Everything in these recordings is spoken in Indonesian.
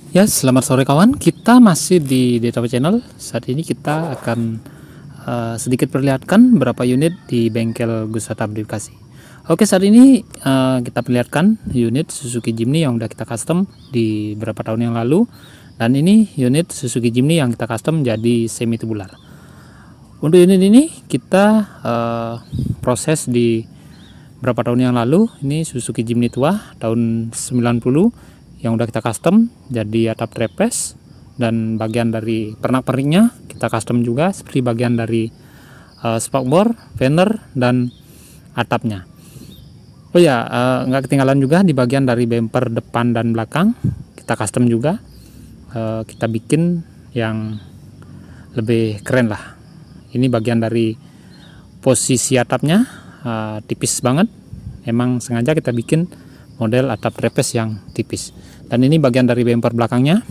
Ya, selamat sore kawan. Kita masih di DTW Channel. Saat ini kita akan sedikit perlihatkan berapa unit di bengkel Gusata Bekasi. Oke, saat ini kita perlihatkan unit Suzuki Jimny yang udah kita custom di beberapa tahun yang lalu. Dan ini unit Suzuki Jimny yang kita custom jadi semi tubular. Untuk unit ini kita proses di berapa tahun yang lalu. Ini Suzuki Jimny tua tahun 90 yang udah kita custom jadi atap trapeze, dan bagian dari pernak-perniknya kita custom juga seperti bagian dari spakbor, fender, dan atapnya. Oh ya, nggak ketinggalan juga di bagian dari bumper depan dan belakang kita custom juga. Kita bikin yang lebih keren lah. Ini bagian dari posisi atapnya tipis banget, emang sengaja kita bikin model atap trapeze yang tipis. Dan ini bagian dari bumper belakangnya.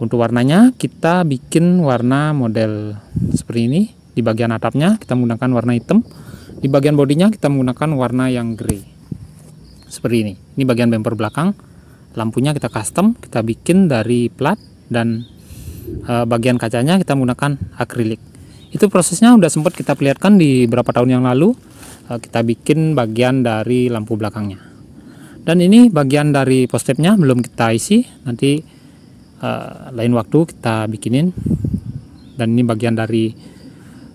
Untuk warnanya kita bikin warna model seperti ini. Di bagian atapnya kita menggunakan warna hitam, di bagian bodinya kita menggunakan warna yang grey seperti ini. Ini bagian bumper belakang. Lampunya kita custom, kita bikin dari plat, dan bagian kacanya kita menggunakan akrilik. Itu prosesnya udah sempat kita perlihatkan di beberapa tahun yang lalu. Kita bikin bagian dari lampu belakangnya. Dan ini bagian dari postepnya belum kita isi, nanti lain waktu kita bikinin. Dan ini bagian dari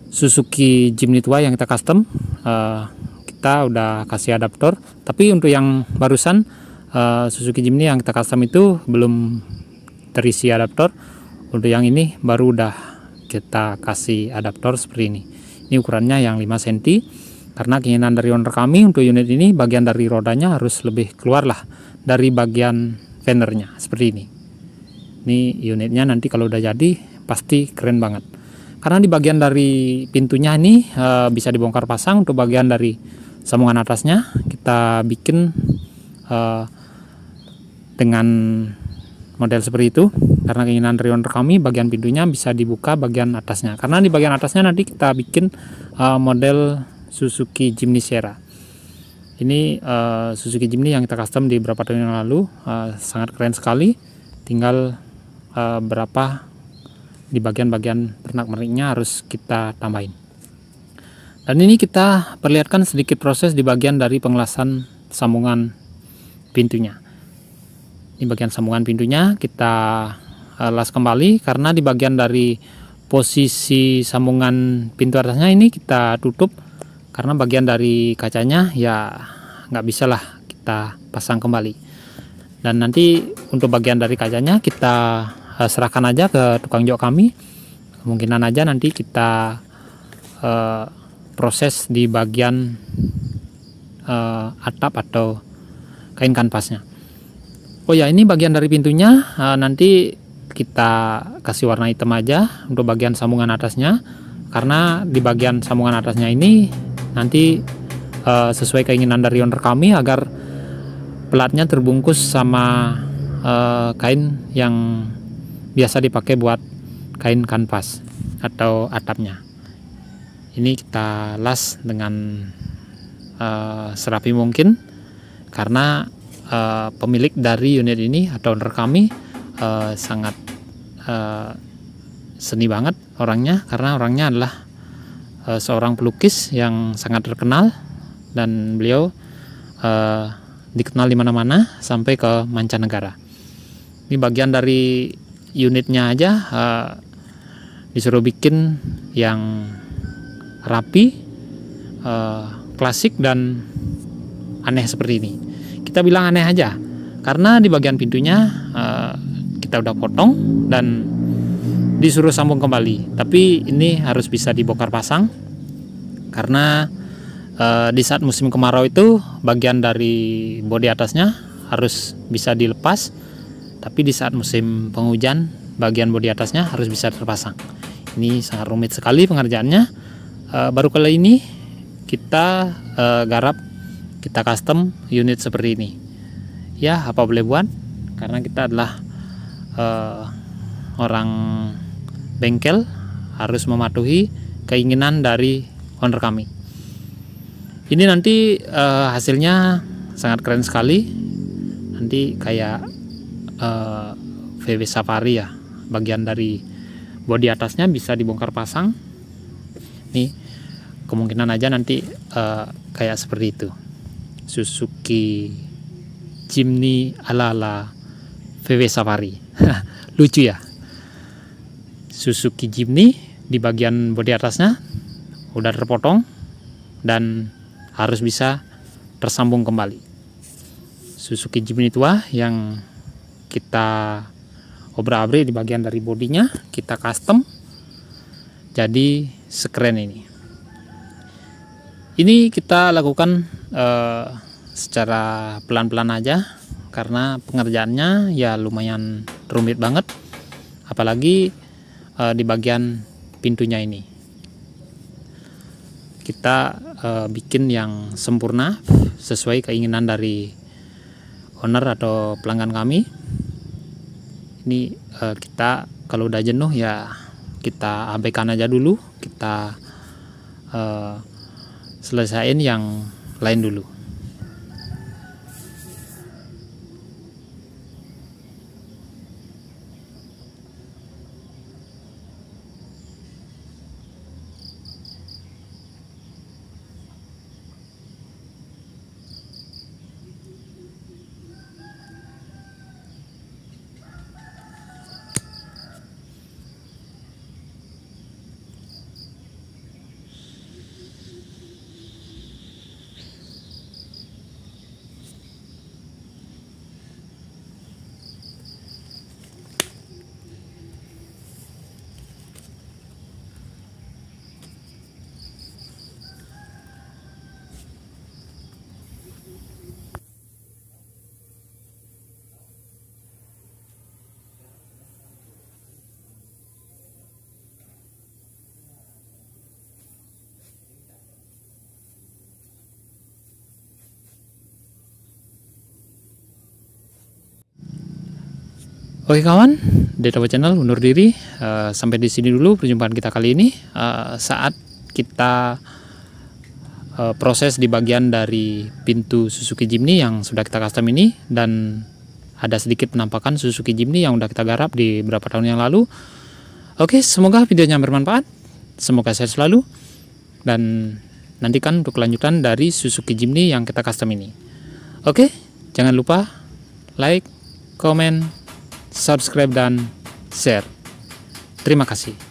Suzuki Jimny tua yang kita custom. Kita udah kasih adaptor, tapi untuk yang barusan Suzuki Jimny yang kita custom itu belum terisi adaptor. Untuk yang ini baru udah kita kasih adaptor seperti ini. Ini ukurannya yang 5 cm. Karena keinginan dari owner kami untuk unit ini bagian dari rodanya harus lebih keluar lah dari bagian fendernya seperti ini. Ini unitnya nanti kalau udah jadi pasti keren banget. Karena di bagian dari pintunya ini bisa dibongkar pasang. Untuk bagian dari sambungan atasnya kita bikin dengan model seperti itu. Karena keinginan dari owner kami bagian pintunya bisa dibuka bagian atasnya. Karena di bagian atasnya nanti kita bikin model Suzuki Jimny Sierra. Ini Suzuki Jimny yang kita custom di beberapa tahun yang lalu, sangat keren sekali. Tinggal berapa di bagian-bagian pernak-perniknya harus kita tambahin. Dan ini kita perlihatkan sedikit proses di bagian dari pengelasan sambungan pintunya. Ini bagian sambungan pintunya kita las kembali, karena di bagian dari posisi sambungan pintu atasnya ini kita tutup. Karena bagian dari kacanya ya nggak bisa lah kita pasang kembali. Dan nanti untuk bagian dari kacanya kita serahkan aja ke tukang jok kami. Kemungkinan aja nanti kita proses di bagian atap atau kain kanvasnya. Oh ya, ini bagian dari pintunya nanti kita kasih warna hitam aja untuk bagian sambungan atasnya. Karena di bagian sambungan atasnya ini nanti sesuai keinginan dari owner kami agar pelatnya terbungkus sama kain yang biasa dipakai buat kain kanvas atau atapnya. Ini kita las dengan serapi mungkin, karena pemilik dari unit ini atau owner kami sangat seni banget orangnya, karena orangnya adalah seorang pelukis yang sangat terkenal, dan beliau dikenal di mana-mana sampai ke mancanegara. Ini bagian dari unitnya aja disuruh bikin yang rapi, klasik, dan aneh seperti ini. Kita bilang aneh aja karena di bagian pintunya kita udah potong dan disuruh sambung kembali, tapi ini harus bisa dibongkar pasang. Karena di saat musim kemarau itu bagian dari bodi atasnya harus bisa dilepas, tapi di saat musim penghujan bagian bodi atasnya harus bisa terpasang. Ini sangat rumit sekali pengerjaannya. Baru kali ini kita garap, kita custom unit seperti ini. Ya, apa boleh buat, karena kita adalah orang bengkel, harus mematuhi keinginan dari owner kami. Ini nanti hasilnya sangat keren sekali. nanti kayak VW Safari ya, bagian dari bodi atasnya bisa dibongkar pasang. Nih kemungkinan aja nanti kayak seperti itu, Suzuki Jimny ala VW Safari. Lucu ya, Suzuki Jimny di bagian bodi atasnya udah terpotong dan harus bisa tersambung kembali. Suzuki Jimny tua yang kita obrak-abrik di bagian dari bodinya, kita custom jadi sekeren ini. Ini kita lakukan secara pelan-pelan aja karena pengerjaannya ya lumayan rumit banget, apalagi di bagian pintunya ini. Kita bikin yang sempurna sesuai keinginan dari owner atau pelanggan kami. Ini kita kalau udah jenuh ya kita abaikan aja dulu, kita selesain yang lain dulu. Oke kawan, Detawa Channel undur diri. Sampai di sini dulu perjumpaan kita kali ini. Saat kita proses di bagian dari pintu Suzuki Jimny yang sudah kita custom ini, dan ada sedikit penampakan Suzuki Jimny yang udah kita garap di beberapa tahun yang lalu. Oke, semoga videonya bermanfaat, semoga sehat selalu, dan nantikan untuk kelanjutan dari Suzuki Jimny yang kita custom ini. Oke, jangan lupa like, komen, subscribe, dan share. Terima kasih.